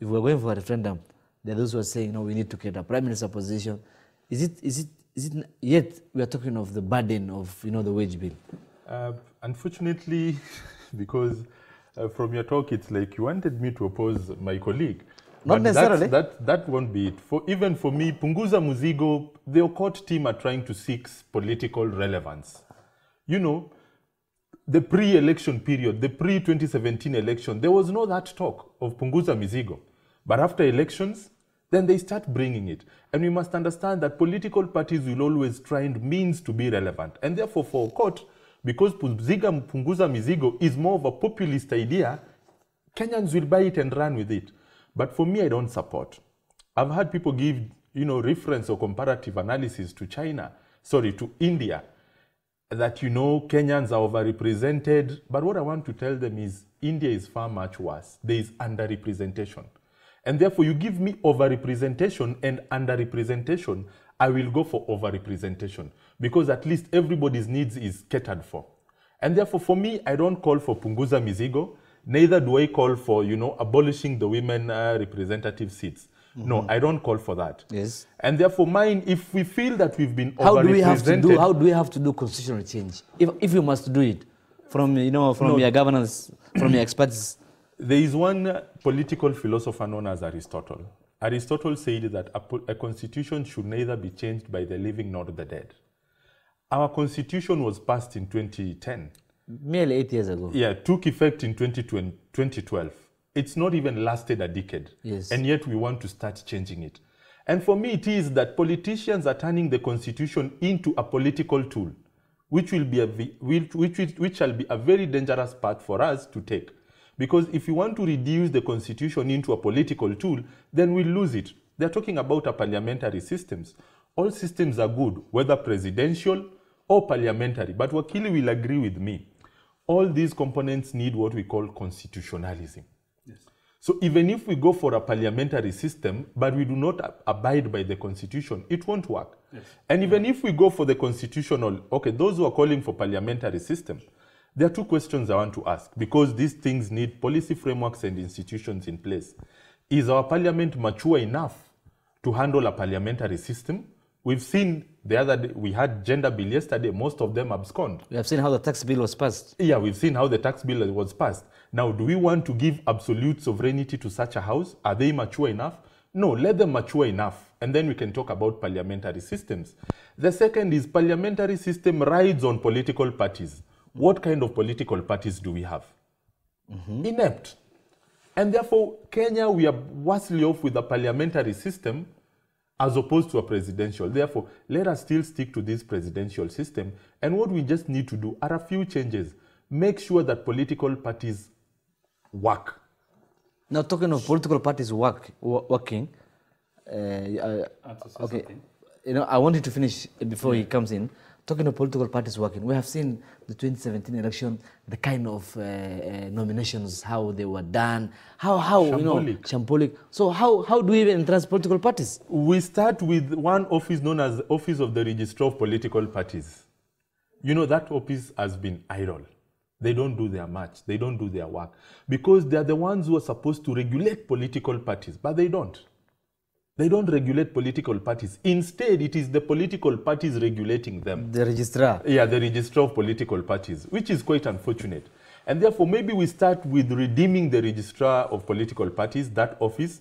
if we're going for a referendum, there are those who are saying, we need to create a prime minister position. Is it yet we are talking of the burden of, the wage bill? Unfortunately, because from your talk, it's like you wanted me to oppose my colleague. Not necessarily. That won't be it. Even for me, Punguza Mzigo, the court team are trying to seek political relevance. The pre-election period, the pre-2017 election, there was no that talk of Punguza Mzigo. But after elections, then they start bringing it. And we must understand that political parties will always try and means to be relevant. And therefore, for court, because Punguza Mzigo is more of a populist idea, Kenyans will buy it and run with it. But for me, I don't support. I've had people give, reference or comparative analysis to to India, that, Kenyans are overrepresented. But what I want to tell them is India is far much worse. There is underrepresentation. And therefore, you give me overrepresentation and underrepresentation, I will go for overrepresentation, because at least everybody's needs is catered for. And therefore, for me, I don't call for Punguza Mzigo, neither do I call for, abolishing the women representative seats. No, I don't call for that. Yes. And therefore, mine, if we feel that we've been how do we have to do constitutional change? If you must do it from, your governance, from your experts. There is one political philosopher known as Aristotle. Aristotle said that a constitution should neither be changed by the living nor the dead. Our constitution was passed in 2010. Merely 8 years ago. Yeah, took effect in 2012. It's not even lasted a decade. Yes. And yet we want to start changing it. And for me, it is that politicians are turning the constitution into a political tool, which will be which shall be a very dangerous path for us to take. Because if you want to reduce the constitution into a political tool, then we'll lose it. They're talking about a parliamentary systems. All systems are good, whether presidential or parliamentary. But Wakili will agree with me. All these components need what we call constitutionalism. Yes. So even if we go for a parliamentary system, but we do not abide by the constitution, it won't work. Yes. And even if we go for the constitutional, those who are calling for parliamentary system, there are 2 questions I want to ask, because these things need policy frameworks and institutions in place. Is our parliament mature enough to handle a parliamentary system? We've seen the other day, we had gender bill yesterday, most of them abscond. We have seen how the tax bill was passed. Yeah, we've seen how the tax bill was passed. Now, do we want to give absolute sovereignty to such a house? Are they mature enough? No, let them mature enough, and then we can talk about parliamentary systems. The second is parliamentary system rides on political parties. What kind of political parties do we have? Inept. And therefore, Kenya, we are worstly off with a parliamentary system as opposed to a presidential. Therefore, let us still stick to this presidential system. And what we just need to do are a few changes. Make sure that political parties work. Now, talking of political parties working, okay, I want you to finish before he comes in. Talking of political parties working, we have seen the 2017 election, the kind of nominations, how they were done, shambolic. So how do we even entrust political parties? We start with one office known as Office of the Registrar of Political Parties. you know, that office has been idle. They don't do their much. They don't do their work. Because they are the ones who are supposed to regulate political parties, but they don't. They don't regulate political parties. Instead, it is the political parties regulating them. The registrar. Yeah, the registrar of political parties, which is quite unfortunate. And therefore, maybe we start with redeeming the registrar of political parties, that office,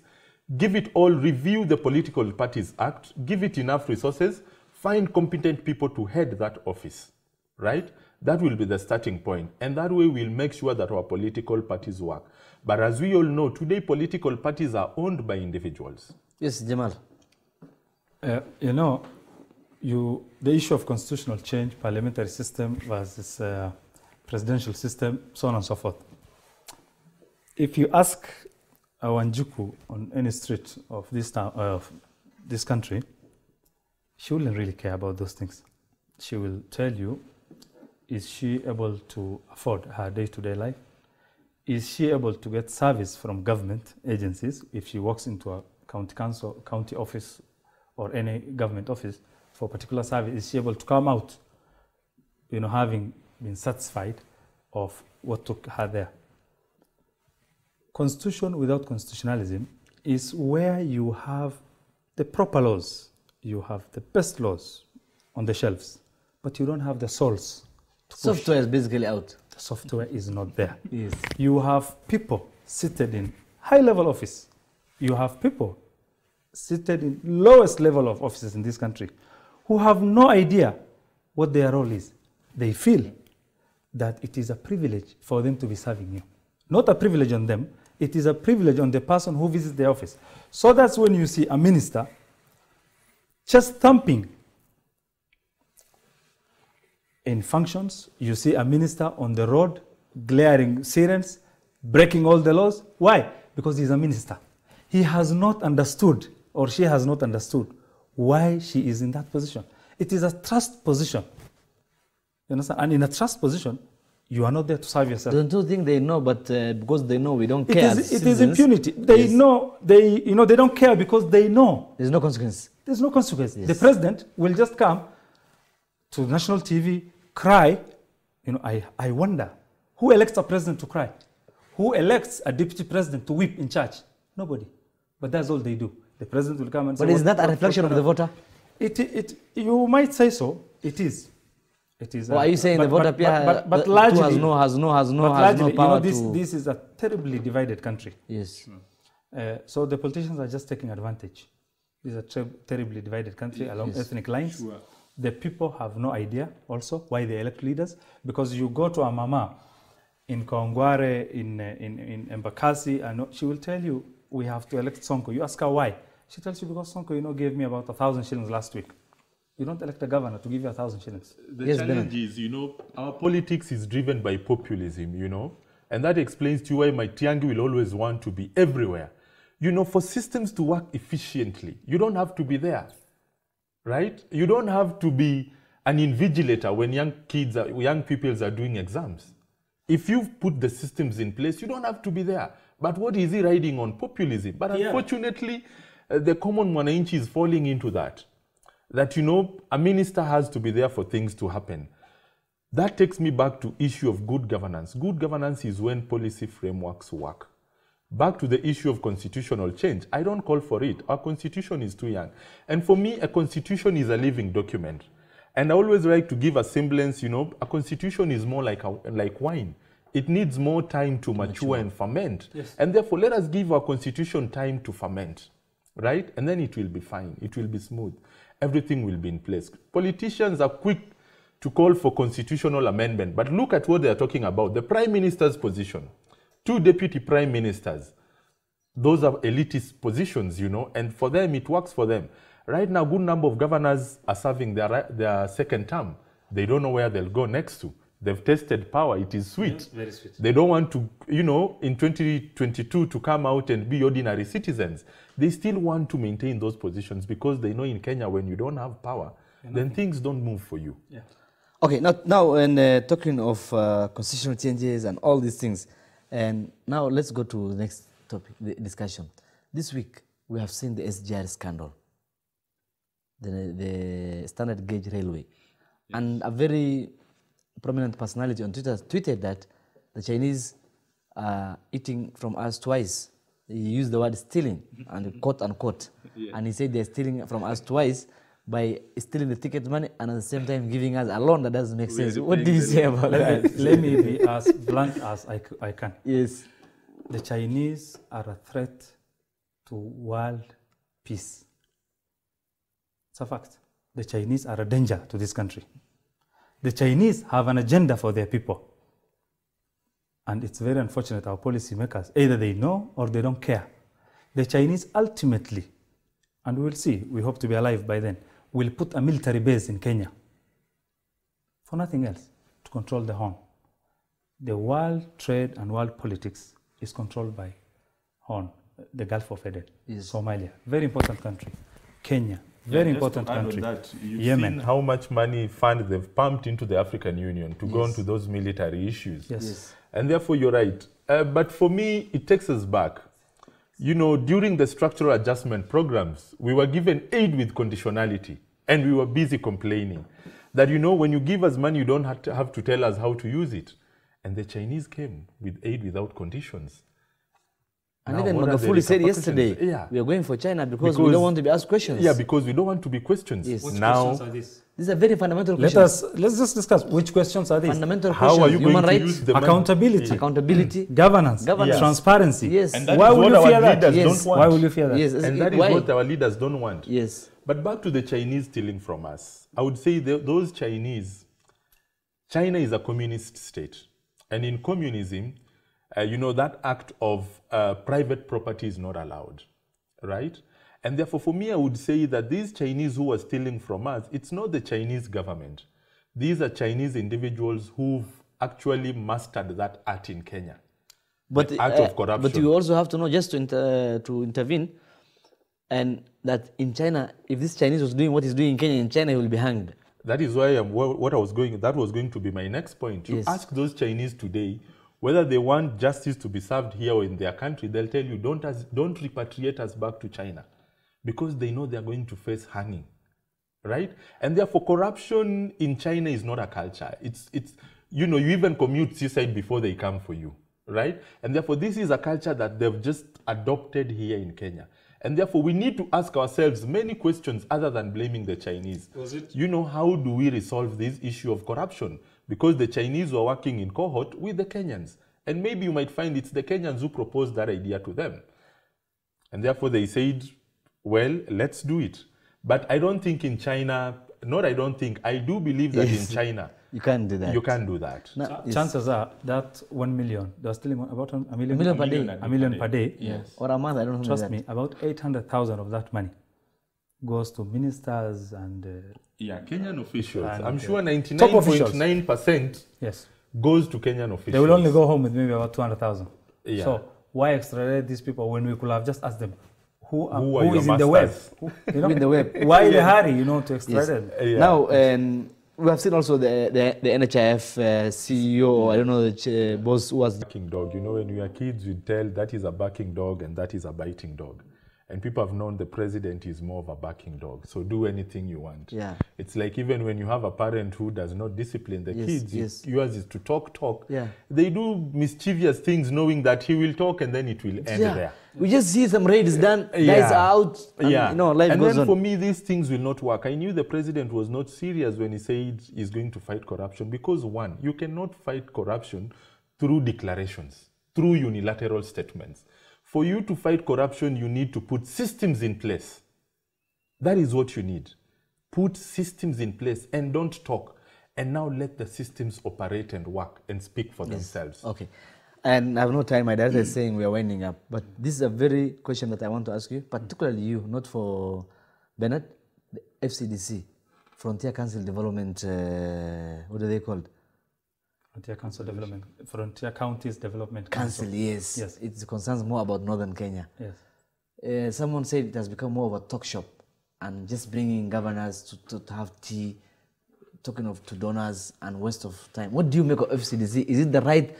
give it all, review the Political Parties Act, give it enough resources, find competent people to head that office, right? That will be the starting point. And that way we'll make sure that our political parties work. But as we all know, today political parties are owned by individuals. Yes, Jamal. You know, the issue of constitutional change, parliamentary system versus presidential system, so on and so forth. If you ask a Wanjuku on any street of this town, of this country, she wouldn't really care about those things. She will tell you, is she able to afford her day-to-day life? Is she able to get service from government agencies if she walks into a county council, county office, or any government office for a particular service? Is she able to come out, you know, having been satisfied of what took her there? Constitution without constitutionalism is where you have the proper laws, you have the best laws on the shelves, but you don't have the souls. Software is basically out. The software is not there. Yes. You have people seated in high-level office. You have people seated in lowest level of offices in this country who have no idea what their role is. They feel that it is a privilege for them to be serving you. Not a privilege on them, it is a privilege on the person who visits the office. So that's when you see a minister just thumping in functions. You see a minister on the road, glaring sirens, breaking all the laws. Why? Because he's a minister. He has not understood, or she has not understood, why she is in that position. It is a trust position. You understand? And in a trust position, you are not there to serve yourself. Don't you think they know, but because they know we don't care? It is impunity. They know, they don't care because they know. There's no consequence. There's no consequence. Yes. The president will just come to national TV, cry. You know, I wonder, who elects a president to cry? Who elects a deputy president to weep in church? Nobody. But that's all they do. The president will come and say... But is that a reflection of the voter? You might say so. It is. It is. Well, are you saying the voter but largely has no power this is a terribly divided country. Yes. So the politicians are just taking advantage. This is a terribly divided country along ethnic lines. Sure. The people have no idea also why they elect leaders, because you go to a mama in Kongware, in Embakasi, and she will tell you, we have to elect Sonko. You ask her why. She tells you, because Sonko, gave me about 1,000 shillings last week. You don't elect a governor to give you 1,000 shillings. The challenge is, our politics is driven by populism, and that explains to you why my Tiangi will always want to be everywhere. For systems to work efficiently, you don't have to be there, right? You don't have to be an invigilator when young people are doing exams. If you've put the systems in place, you don't have to be there. But what is he riding on? Populism. But unfortunately, the common mwananchi is falling into that. That, a minister has to be there for things to happen. That takes me back to issue of good governance. Good governance is when policy frameworks work. Back to the issue of constitutional change. I don't call for it. Our constitution is too young. And for me, a constitution is a living document. And I always like to give a semblance, a constitution is more like wine. It needs more time to mature and ferment. Yes. And therefore, let us give our constitution time to ferment, right? And then it will be fine. It will be smooth. Everything will be in place. Politicians are quick to call for constitutional amendment, but look at what they are talking about. The prime minister's position, 2 deputy prime ministers, those are elitist positions, and for them, it works for them. Right now, a good number of governors are serving their second term. They don't know where they'll go next to. They've tested power. It is sweet. Yes, very sweet. They don't want to, in 2022 to come out and be ordinary citizens. They still want to maintain those positions because they know in Kenya, when you don't have power, then things don't move for you. Yeah. Okay, now when talking of constitutional changes and all these things, and now let's go to the next topic, the discussion. This week, we have seen the SGR scandal, the standard gauge railway, and a very prominent personality on Twitter tweeted that the Chinese are eating from us twice. He used the word stealing, and quote unquote. Yeah. And he said they're stealing from us twice by stealing the ticket money and at the same time giving us a loan that doesn't make sense. What do you say about that? Let me be as blunt as I can. Yes. The Chinese are a threat to world peace. It's a fact. The Chinese are a danger to this country. The Chinese have an agenda for their people. And it's very unfortunate our policymakers, either they know or they don't care. The Chinese ultimately, and we'll see, we hope to be alive by then, will put a military base in Kenya for nothing else, to control the Horn. The world trade and world politics is controlled by Horn, the Gulf of Eden, yes. Somalia, very important country. Kenya, very important country. You've Yemen. seen how much money fund they've pumped into the African Union to go into those military issues. Yes. And therefore, you're right. But for me, it takes us back. You know, during the structural adjustment programs, we were given aid with conditionality, and we were busy complaining that, you know, when you give us money, you don't have to tell us how to use it. And the Chinese came with aid without conditions. And now, even Magufuli said yesterday, we are going for China because we don't want to be asked questions. Yeah, because we don't want to be questioned. Yes. Which now, questions are these? These are very fundamental questions. Let's just discuss which questions are these. Fundamental how questions. Are you Human going rights, to use the accountability, accountability, governance, transparency. Yes. And that why is would what you fear our that? leaders don't want. Why will you fear that? Yes. And that is what our leaders don't want. Yes. But back to the Chinese stealing from us. I would say those Chinese, China is a communist state. And in communism, you know, that act of private property is not allowed, right? And therefore, for me, I would say that these Chinese who are stealing from us, it's not the Chinese government. These are Chinese individuals who've actually mastered that art in Kenya. But the art of corruption. But you also have to know, just to intervene, and that in China, if this Chinese was doing what he's doing in Kenya, in China he will be hanged. That is why that was going to be my next point. You ask those Chinese today whether they want justice to be served here or in their country, they'll tell you, don't repatriate us back to China, because they know they're going to face hanging, right? And therefore, corruption in China is not a culture. It's you know, you even commute suicide before they come for you, right? And therefore, this is a culture that they've just adopted here in Kenya. And therefore, we need to ask ourselves many questions other than blaming the Chinese. You know, how do we resolve this issue of corruption? Because the Chinese were working in cohort with the Kenyans. And maybe you might find it's the Kenyans who proposed that idea to them. And therefore, they said, well, let's do it. But I don't think in China, I do believe that in China, you can't do that. You can't do that. No, chances are that 1 million, they're stealing about a million per day. A million per day. Yes. Or a month, I don't know. Trust me, about 800,000 of that money goes to ministers and Kenyan officials. I'm sure 99.9% goes to Kenyan officials. They will only go home with maybe about 200,000. Yeah. So why extradite these people when we could have just asked them who is in the web? You know? In the web. Why the hurry, you know, to extradite? Yes. Yeah. Now, we have seen also the NHIF CEO, I don't know, the boss who was... Barking dog. You know, when we are kids, we'd tell that is a barking dog and that is a biting dog. And people have known the president is more of a barking dog. So do anything you want. Yeah. It's like even when you have a parent who does not discipline the kids, yours is to talk. Yeah. They do mischievous things knowing that he will talk and then it will end there. We just see some raids done, guys are out, and, you know, life goes on. And then for me, these things will not work. I knew the president was not serious when he said he's going to fight corruption because, one, you cannot fight corruption through declarations, through unilateral statements. For you to fight corruption, you need to put systems in place. That is what you need. Put systems in place and don't talk. And now let the systems operate and work and speak for themselves. Okay. And I have no time. My director is saying we are winding up. But this is a very question that I want to ask you, particularly you, not for Bernard, the FCDC, Frontier Council Development, what are they called? Frontier Counties Development Council. Yes. It concerns more about northern Kenya. Yes. Someone said it has become more of a talk shop and just bringing governors to have tea, talking to donors and waste of time. What do you make of FCDC? Is it the right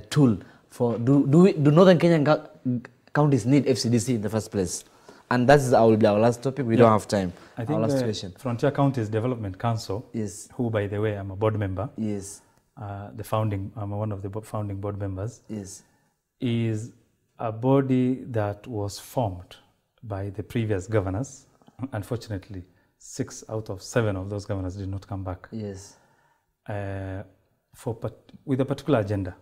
tool for, do northern Kenyan counties need FCDC in the first place? And that will be our last topic. We don't have time. I think our last the question. Frontier Counties Development Council, yes, who, by the way, I'm a board member. Yes. I'm one of the founding board members. Yes. Is a body that was formed by the previous governors. Unfortunately, 6 out of 7 of those governors did not come back. Yes. With a particular agenda.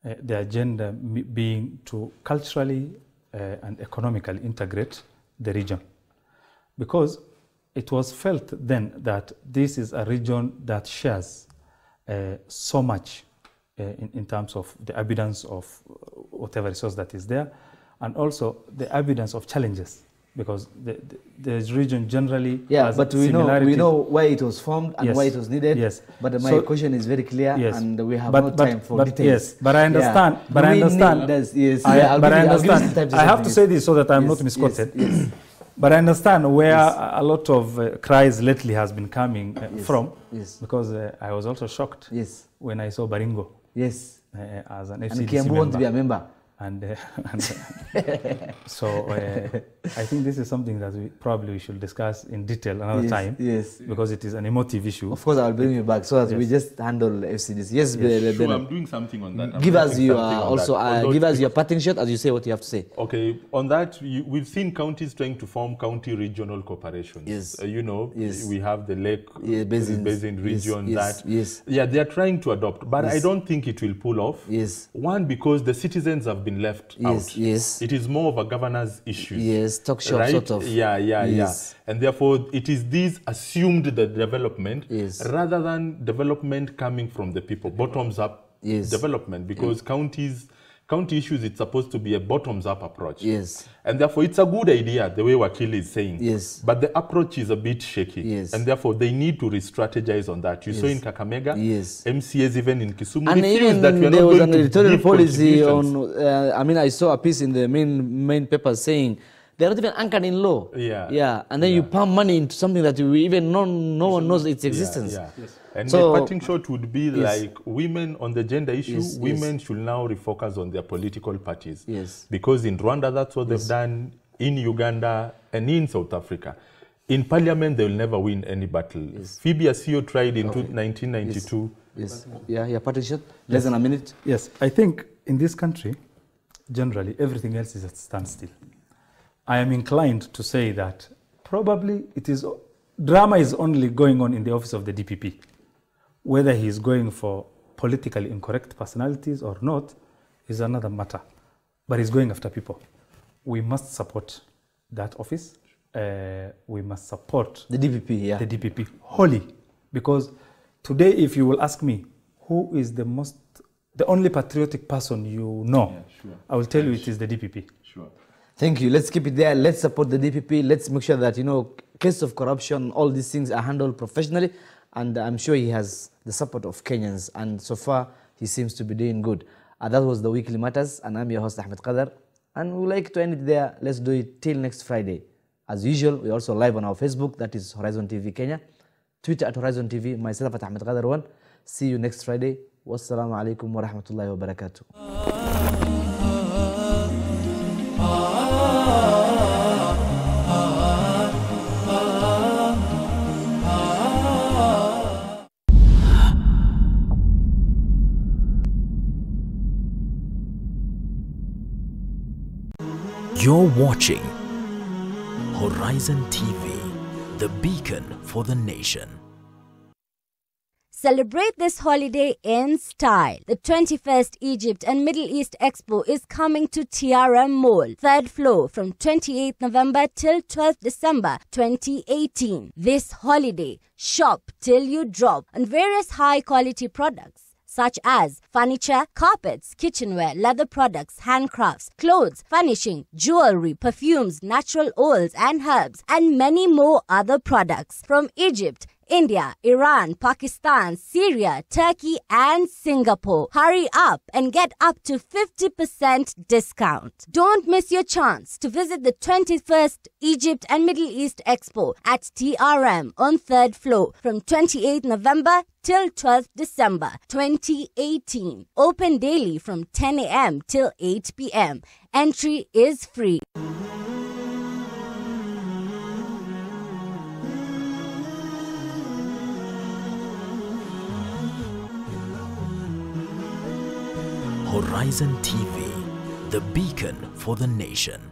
The agenda being to culturally and economically integrate the region. Because it was felt then that this is a region that shares so much in terms of the abundance of whatever resource that is there, and also the abundance of challenges, because the region generally has but we know why it was formed and why it was needed. Yes. But my question is very clear, and we have no time for details. Yes, but I understand. Yeah. But I understand. I have to say this so that I'm not misquoted. Yes. But I understand where a lot of cries lately has been coming from. Yes. Because I was also shocked. Yes. When I saw Baringo. Yes. As an FCDC and Kiambu want to be a member. So I think this is something that we should discuss in detail another time. Yes. Because it is an emotive issue. Of course, I'll bring you back so that we just handle FCDC. Yes, sure, I'm doing something on that. Give us your parting shot as you say what you have to say. Okay, on that, we've seen counties trying to form county regional corporations. Yes. We have the Lake Basin region. Yes. Yeah, they are trying to adopt, but I don't think it will pull off. Yes. One, because the citizens have been left out. Yes. It is more of a governance issue. Yes, talk shop sort of. Yeah. And therefore, it is these assumed the development rather than development coming from the people, bottoms up development, because county issues, it's supposed to be a bottoms-up approach. Yes. And therefore, it's a good idea, the way Wakili is saying. Yes. But the approach is a bit shaky. Yes. And therefore, they need to re-strategize on that. You saw in Kakamega, MCAs even in Kisumu. And even that there was an editorial policy on, I saw a piece in the main paper saying, they're not even anchored in law. Yeah. And then you pump money into something that no one knows its existence. Yeah. Yes. And the parting shot would be like women on the gender issue. Women should now refocus on their political parties. Yes. Because in Rwanda, that's what they've done, in Uganda, and in South Africa. In parliament, they will never win any battle. Yes. Phoebe Asio tried in 1992. Yes. Yeah, parting shot. Less than a minute. Yes. I think in this country, generally, everything else is at standstill. I am inclined to say that probably drama is only going on in the office of the DPP. Whether he is going for politically incorrect personalities or not is another matter. But he's going after people. We must support that office. We must support the DPP, the DPP wholly. Because today, if you will ask me, who is the only patriotic person you know, I will tell you it is the DPP. Sure. Thank you. Let's keep it there. Let's support the DPP. Let's make sure that, case of corruption, all these things are handled professionally. And I'm sure he has the support of Kenyans. And so far, he seems to be doing good. That was the Weekly Matters. And I'm your host, Ahmed Qadar. And we like to end it there. Let's do it till next Friday. As usual, we're also live on our Facebook. That is Horizontv Kenya. Twitter at Horizontv. Myself at Ahmed Qadar 1. See you next Friday. Wassalamu alaikum wa rahmatullahi wa barakatuh. You're watching Horizon TV, the beacon for the nation. Celebrate this holiday in style. The 21st Egypt and Middle East Expo is coming to TRM Mall, 3rd floor, from 28th November till 12th December 2018. This holiday, shop till you drop on various high-quality products, such as furniture, carpets, kitchenware, leather products, handcrafts, clothes, furnishing, jewelry, perfumes, natural oils and herbs, and many more other products from Egypt, India, Iran, Pakistan, Syria, Turkey, and Singapore. Hurry up and get up to 50% discount. Don't miss your chance to visit the 21st Egypt and Middle East Expo at TRM on 3rd floor from 28th November till 12th December 2018. Open daily from 10 a.m. till 8 p.m. Entry is free. Horizon TV, the beacon for the nation.